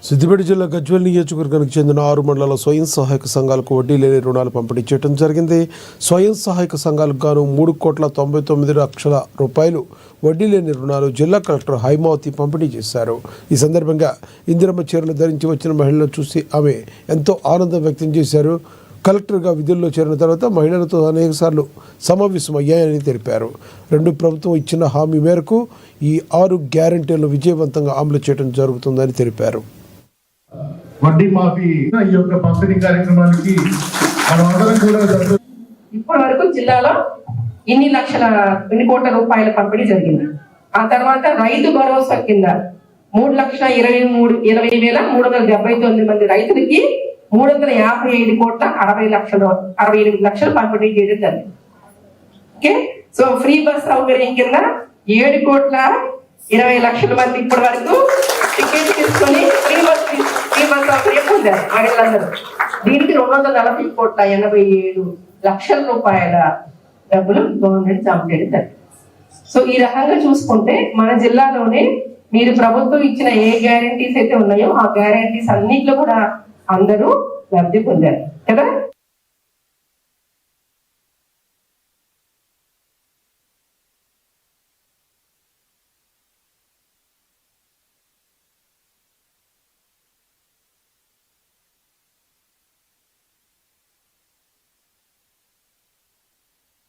సిద్దిపేట జిల్లా గజ్వేల్ నియోజకవర్గానికి చెందిన 6 మండలాల స్వయం సహాయక సంఘాలకు వడ్డీ లేని రుణాలు పంపిణీ చేయడం జరిగింది. స్వయం సహాయక సంఘాలకు గాను 3,99,00,000 రూపాయలు వడ్డీ లేని రుణాలు జిల్లా కలెక్టర్ హైమావతి పంపిణీ చేశారు. ఈ సందర్భంగా ఇందిరమ్మ చీరలు ధరించి వచ్చిన మహిళలను చూసి ఆమె ఎంతో ఆనందం వ్యక్తం చేశారు. కలెక్టర్గా విధుల్లో చేరిన తర్వాత మహిళలతో అనేకసార్లు సమావేశమయ్యాయని తెలిపారు. ప్రభుత్వం ఇచ్చిన హామీ మేరకు ఈ 6 గ్యారెంటీలను విజయవంతంగా అమలు చేయడం జరుగుతుందని తెలిపారు. వడ్డీ మాఫీ ఈ యొక్క పంపిణీ కార్యక్రమానికి ఇప్పటి వరకు జిల్లాలో ఇన్ని కోట్ల రూపాయల పంపిణీ జరిగింది. ఆ తర్వాత రైతు భరోసా కింద 3,23,20,379 మంది రైతులకి 355,60,68,00,000 పంపిణీ చేయడం జరిగింది. ఓకే, సో ఫ్రీ బస్ సౌకర్యం కింద 7,20,00,000 మంది ఇప్పటి వరకు టికెట్ తీసుకొని ఫ్రీ బస్ సౌకర్యం పొందారు మహిళలందరూ. దీనికి 240,87,00,000 రూపాయల డబ్బులు గవర్నమెంట్ జమ చేయడం జరిగింది. సో ఈ రకంగా చూసుకుంటే మన జిల్లాలోనే మీరు ప్రభుత్వం ఇచ్చిన ఏ గ్యారంటీస్ అయితే ఉన్నాయో ఆ గ్యారంటీస్ అన్నిట్లో కూడా అందరూ లబ్ధి పొందారు కదా.